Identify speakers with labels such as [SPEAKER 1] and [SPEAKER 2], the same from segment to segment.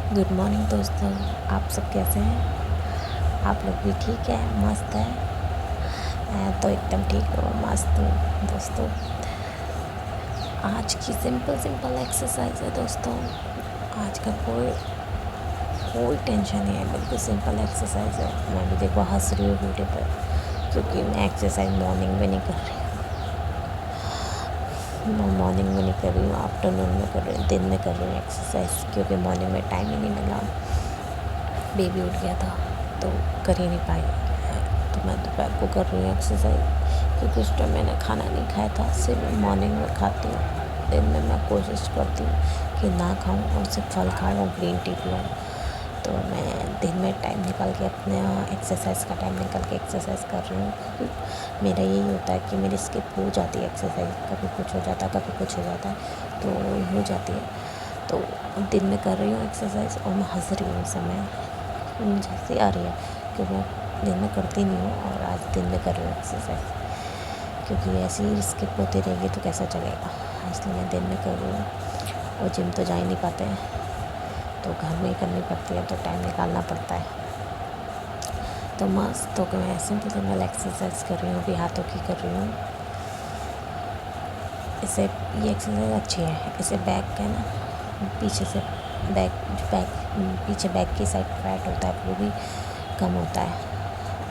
[SPEAKER 1] Good morning दोस्तों, आप सब कैसे हैं? आप लोग भी ठीक है, मस्त है। मैं तो एकदम ठीक हूँ, मस्त हूँ दोस्तों। आज की सिंपल एक्सरसाइज है दोस्तों। आज का कोई टेंशन नहीं है, बिल्कुल सिंपल एक्सरसाइज है। मैं भी देखो हंस रही हूँ वीडियो पर, क्योंकि मैं एक्सरसाइज मॉर्निंग में नहीं कर रही हूँ। मॉर्निंग में नहीं कर रही हूँ, आफ्टरनून में कर रही हूँ, दिन में कर रही हूँ एक्सरसाइज, क्योंकि मॉर्निंग में टाइम ही नहीं मिला। बेबी उठ गया था तो कर ही नहीं पाई। तो मैं दोपहर को कर रही हूँ एक्सरसाइज, क्योंकि उस टाइम मैंने खाना नहीं खाया था। सिर्फ मॉर्निंग में खाती हूँ, दिन में मैं कोशिश करती हूँ कि ना खाऊँ और सिर्फ फल खाऊँ और ग्रीन टी पीऊँ। तो मैं दिन में टाइम निकाल के अपने एक्सरसाइज का टाइम निकाल के एक्सरसाइज कर रही हूँ, क्योंकि मेरा यही होता है कि मेरी स्किप हो जाती है एक्सरसाइज। कभी कुछ हो जाता है, कभी कुछ हो जाता है, तो हो जाती है। तो दिन में कर रही हूँ एक्सरसाइज और मैं हंस रही हूँ उस समय, मुझे हंसी आ रही है क्योंकि मैं दिन में करती नहीं हूँ और आज दिन में कर रही हूँ एक्सरसाइज। क्योंकि ऐसे ही स्किप होती रहेगी तो कैसा चलेगा, इसलिए मैं दिन में कर रही हूँ। और जिम तो जा ही नहीं पाते हैं, तो घर में ही करनी पड़ती है, तो टाइम निकालना पड़ता है। तो मस्त होकर मैं सिंपल एक्सरसाइज कर रही हूँ, अभी हाथों की कर रही हूँ। इससे ये एक्सरसाइज अच्छी है, इससे बैक है ना, पीछे से पीछे बैक की साइड फैट होता है वो भी कम होता है,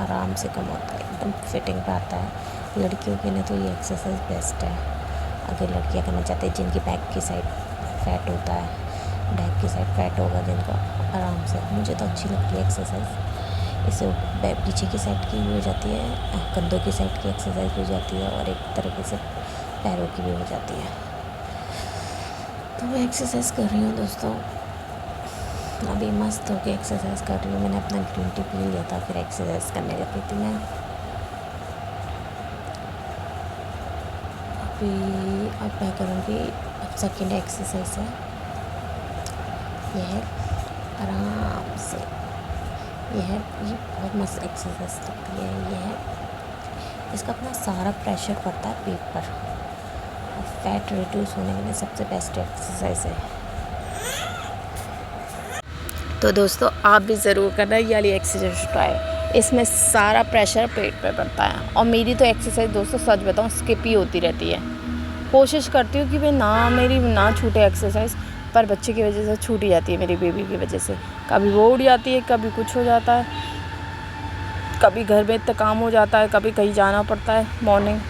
[SPEAKER 1] आराम से कम होता है, एकदम फिटिंग पे आता है। लड़कियों के लिए तो ये एक्सरसाइज बेस्ट है। अगर लड़कियां करना चाहते हैं जिनकी बैक की साइड फैट होता है, बैक की साइड फैट होगा जिनका, आराम से, मुझे तो अच्छी लगती है एक्सरसाइज। इससे पीछे की साइड की भी हो जाती है, कंधों की साइड की एक्सरसाइज भी हो जाती है, और एक तरीके से पैरों की भी हो जाती है। तो मैं एक्सरसाइज कर रही हूँ दोस्तों, अभी मस्त होकर एक्सरसाइज कर रही हूँ। मैंने अपना ग्रीन टी पी लिया था, फिर एक्सरसाइज करने लगी थी मैं। अब मैं करूँगी, अब सेकेंड एक्सरसाइज है, यह है आराम से, ये बहुत मस्त एक्सरसाइज लगती है। ये है, इसका अपना सारा प्रेशर पड़ता है पेट पर, और फैट रिड्यूस होने के लिए सबसे बेस्ट एक्सरसाइज है। तो दोस्तों आप भी ज़रूर करना ये वाली एक्सरसाइज ट्राई, इसमें सारा प्रेशर पेट पे पड़ता है। और मेरी तो एक्सरसाइज दोस्तों सच बताऊँ स्किप ही होती रहती है। कोशिश करती हूँ कि मेरी ना छूटे एक्सरसाइज, पर बच्चे की वजह से छूट ही जाती है, मेरी बेबी की वजह से। कभी वो उड़ जाती है, कभी कुछ हो जाता है, कभी घर में इतना काम हो जाता है, कभी कहीं जाना पड़ता है, मॉर्निंग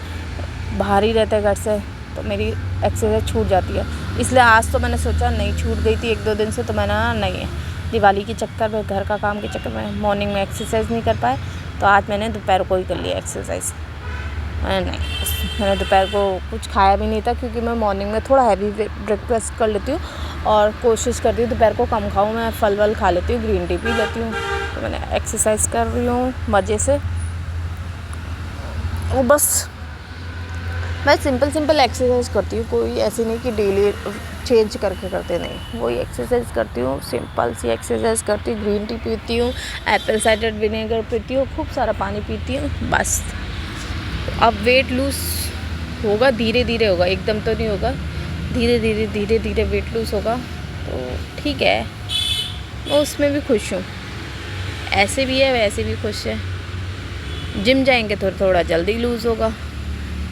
[SPEAKER 1] बाहर ही रहते हैं घर से, तो मेरी एक्सरसाइज छूट जाती है। इसलिए आज तो मैंने सोचा, नहीं छूट गई थी 1-2 दिन से, तो मैंने नहीं, दिवाली के चक्कर में, घर का काम के चक्कर में मॉर्निंग में एक्सरसाइज नहीं कर पाए, तो आज मैंने दोपहर को ही कर लिया एक्सरसाइज। मैंने दोपहर को कुछ खाया भी नहीं था, क्योंकि मैं मॉर्निंग में थोड़ा हैवी ब्रेकफास्ट कर लेती हूँ, और कोशिश करती हूँ दोपहर को कम खाऊँ, मैं फल वल खा लेती हूँ, ग्रीन टी पी लेती हूँ। तो मैंने एक्सरसाइज कर रही हूँ मज़े से। वो बस मैं सिंपल एक्सरसाइज करती हूँ, कोई ऐसी नहीं कि डेली चेंज करके करते नहीं, वही एक्सरसाइज करती हूँ, सिंपल सी एक्सरसाइज करती हूँ। ग्रीन टी पीती हूँ, एप्पल साइडर विनेगर पीती हूँ, खूब सारा पानी पीती हूँ, बस। अब वेट लूज़ होगा, धीरे धीरे होगा, एकदम तो नहीं होगा, धीरे धीरे वेट लूज़ होगा, तो ठीक है, मैं उसमें भी खुश हूँ। ऐसे भी है, वैसे भी खुश है। जिम जाएंगे तो थोड़ा जल्दी लूज़ होगा,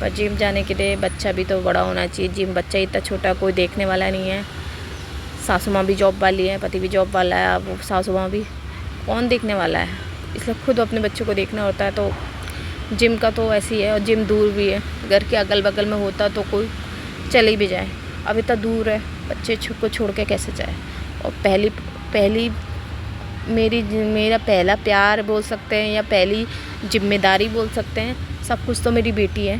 [SPEAKER 1] पर जिम जाने के लिए बच्चा भी तो बड़ा होना चाहिए। जिम बच्चा इतना छोटा कोई देखने वाला नहीं है। सासू माँ भी जॉब वाली है, पति भी जॉब वाला है, अब सासू माँ भी, कौन देखने वाला है, इसलिए खुद अपने बच्चों को देखना होता है। तो जिम का तो ऐसी है, और जिम दूर भी है, घर के अगल बगल में होता तो कोई चले भी जाए, अब इतना दूर है, बच्चे को छोड़ के कैसे जाए। और पहली मेरा पहला प्यार बोल सकते हैं, या पहली जिम्मेदारी बोल सकते हैं, सब कुछ तो मेरी बेटी है।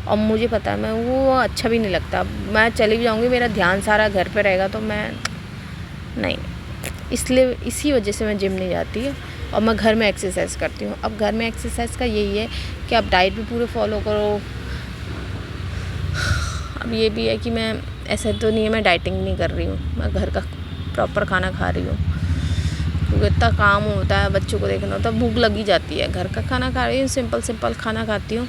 [SPEAKER 1] और मुझे पता है, मैं वो अच्छा भी नहीं लगता, मैं चली भी जाऊँगी, मेरा ध्यान सारा घर पे रहेगा, तो मैं नहीं, इसलिए इसी वजह से मैं जिम नहीं जाती है, और मैं घर में एक्सरसाइज करती हूँ। अब घर में एक्सरसाइज का यही है कि आप डाइट भी पूरे फॉलो करो। अब ये भी है कि मैं, ऐसा तो नहीं है मैं डाइटिंग नहीं कर रही हूँ, मैं घर का प्रॉपर खाना खा रही हूँ, क्योंकि इतना काम होता है, बच्चों को देखना होता है, भूख लगी जाती है। घर का खाना खा रही हूँ, सिंपल खाना खाती हूँ,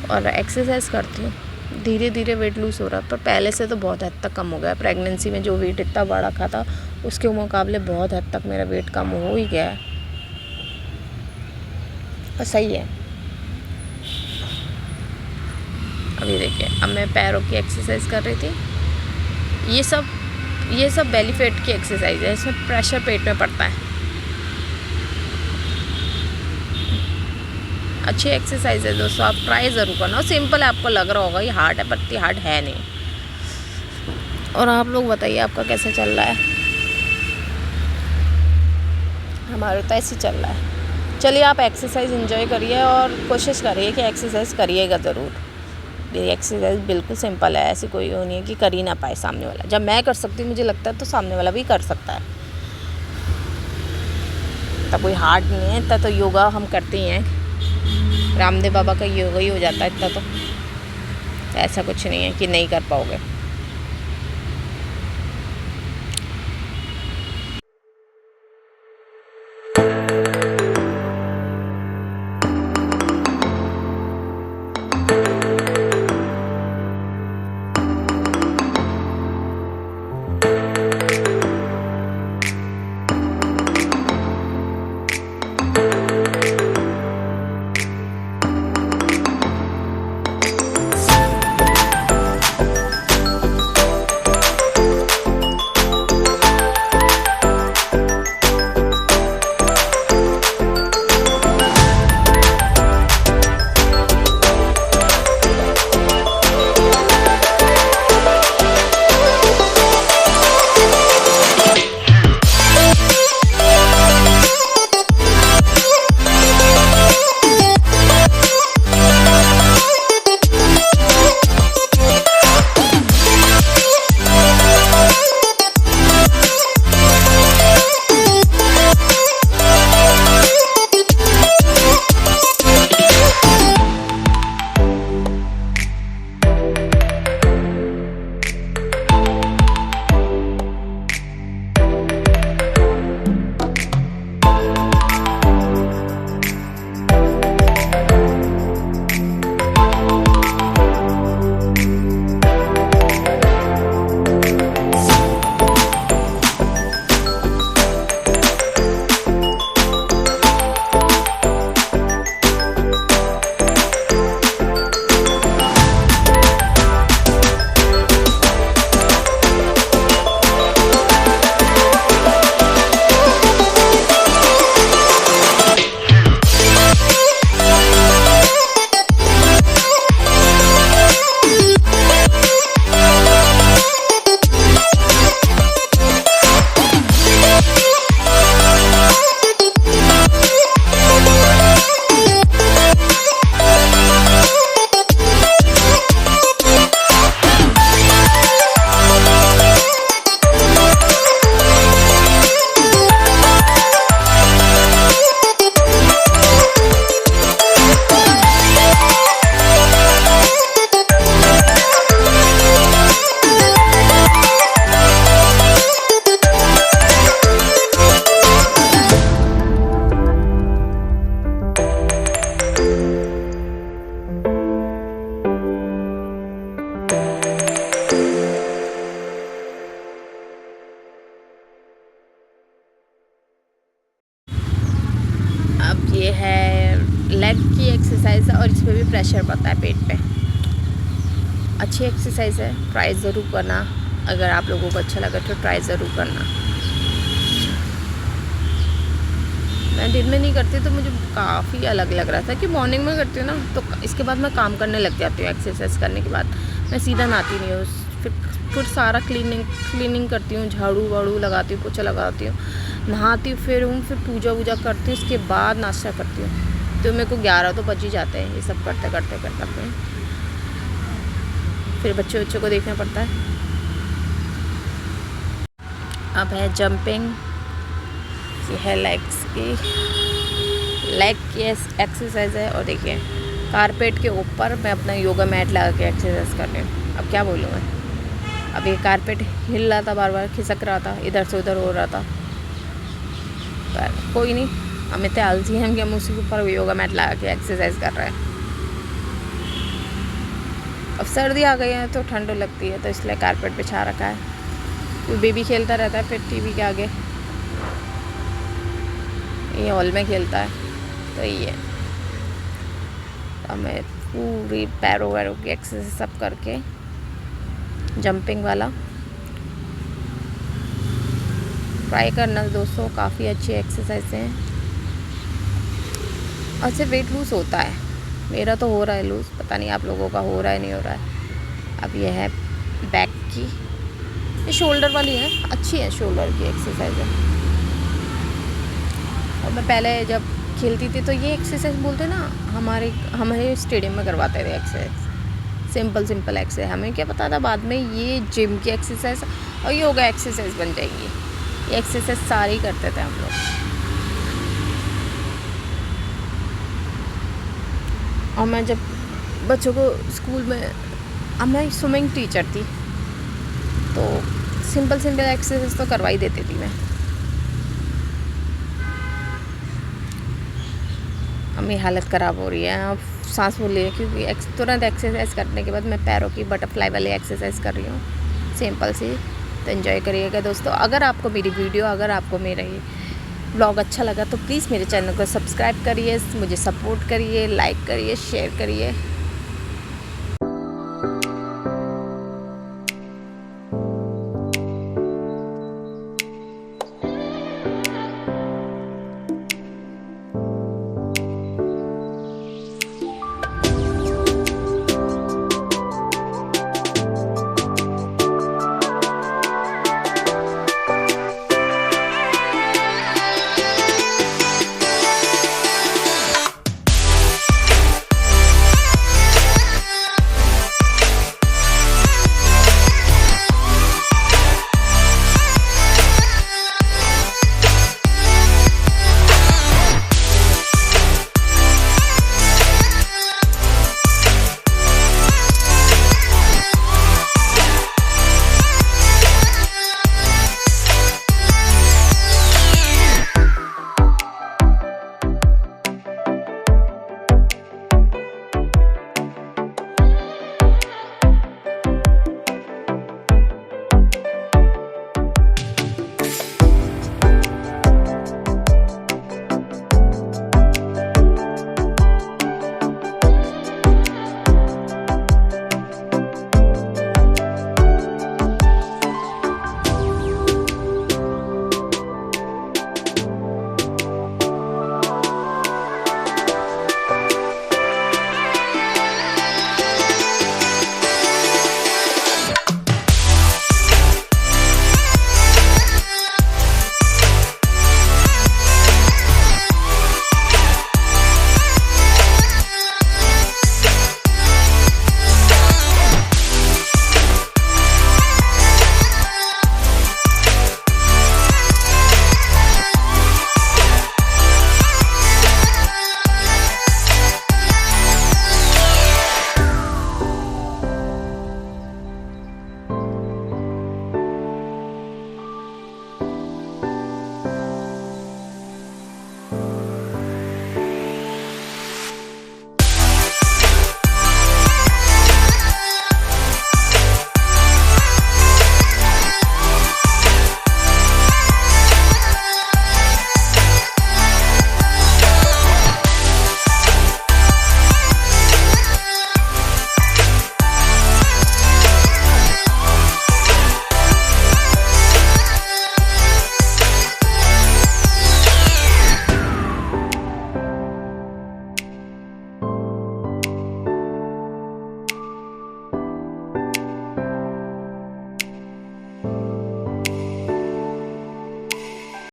[SPEAKER 1] और एक्सरसाइज करती हूँ। धीरे धीरे वेट लूज़ हो रहा है, पर पहले से तो बहुत हद तक कम हो गया। प्रेगनेंसी में जो वेट इतना बड़ा था उसके मुकाबले बहुत हद तक मेरा वेट कम हो ही गया है और सही है। अभी देखिए, अब मैं पैरों की एक्सरसाइज कर रही थी। ये सब बेली फैट की एक्सरसाइज है, इसमें प्रेशर पेट में पड़ता है। अच्छी एक्सरसाइज है दोस्तों, आप ट्राई ज़रूर करना। सिंपल है, आपको लग रहा होगा ये हार्ड है, पर इतनी हार्ड है नहीं। और आप लोग बताइए आपका कैसे चल रहा है? हमारा तो ऐसे चल रहा है। चलिए, आप एक्सरसाइज एंजॉय करिए और कोशिश करिए कि एक्सरसाइज करिएगा ज़रूर। ये एक्सरसाइज बिल्कुल सिंपल है, ऐसी कोई वो नहीं है कि कर ही ना पाए सामने वाला। जब मैं कर सकती हूँ, मुझे लगता है, तो सामने वाला भी कर सकता है। तब कोई हार्ड नहीं है, इतना तो योगा हम करते ही हैं। रामदेव बाबा का योगा ही हो जाता है इतना तो। ऐसा कुछ नहीं है कि नहीं कर पाओगे। ये है लेग की एक्सरसाइज है और इस पर भी प्रेशर पड़ता है पेट पे। अच्छी एक्सरसाइज है, ट्राई ज़रूर करना। अगर आप लोगों को अच्छा लगा तो ट्राई ज़रूर करना। मैं दिन में नहीं करती तो मुझे काफ़ी अलग लग रहा था कि मॉर्निंग में करती हूँ ना, तो इसके बाद मैं काम करने लग जाती हूँ। एक्सरसाइज करने के बाद मैं सीधा नहाती नहीं हूँ, फिर सारा क्लीनिंग करती हूँ, झाड़ू वाड़ू लगाती हूँ, पोछा लगाती हूँ, नहाती हूँ, फिर पूजा वूजा करती हूँ, उसके बाद नाश्ता करती हूँ। तो मेरे को 11 तो बज ही जाते हैं ये सब करते करते। फिर बच्चों को देखना पड़ता है। अब है जंपिंग, ये है लेग की एक्सरसाइज है। और देखिए, कारपेट के ऊपर मैं अपना योगा मैट लगा के एक्सरसाइज कर रही हूँ। अब क्या बोलूँ मैं, अब ये कारपेट हिल रहा था, बार बार खिसक रहा था, इधर से उधर हो रहा था, पर कोई नहीं, हम इतने आलसी हैं कि हम उसी के ऊपर योगा मैट लगा के एक्सरसाइज कर रहे हैं। अब सर्दी आ गई है तो ठंड लगती है, तो इसलिए कारपेट बिछा रखा है। कोई बेबी खेलता रहता है फिर टीवी के आगे, ये हॉल में खेलता है। तो ये अब मैं पूरी पैरों वैरों की एक्सरसाइज सब करके, जंपिंग वाला ट्राई करना दोस्तों, काफ़ी अच्छी एक्सरसाइज है। और सिर्फ वेट लूज़ होता है, मेरा तो हो रहा है लूज़, पता नहीं आप लोगों का हो रहा है नहीं हो रहा है। अब ये है बैक की, ये शोल्डर वाली है, अच्छी है, शोल्डर की एक्सरसाइज है। और मैं पहले जब खेलती थी तो ये एक्सरसाइज बोलते ना, हमारे स्टेडियम में करवाते थे एक्सरसाइज, सिंपल एक्सरसाइज। हमें क्या पता था बाद में ये जिम की एक्सरसाइज और योगा एक्सरसाइज बन जाएंगी। ये एक्सरसाइज सारी करते थे हम लोग। और मैं जब बच्चों को स्कूल में, अब मैं स्विमिंग टीचर थी तो सिंपल एक्सरसाइज तो करवा ही देती थी मैं। अब मेरी हालत ख़राब हो रही है, अब सांस फूल रही है क्योंकि तुरंत एक्सरसाइज करने के बाद मैं पैरों की बटरफ्लाई वाली एक्सरसाइज कर रही हूँ, सिंपल सी। तो एंजॉय करिएगा दोस्तों। अगर आपको मेरी वीडियो, अगर आपको मेरा ये व्लॉग अच्छा लगा तो प्लीज़ मेरे चैनल को सब्सक्राइब करिए, मुझे सपोर्ट करिए, लाइक करिए, शेयर करिए।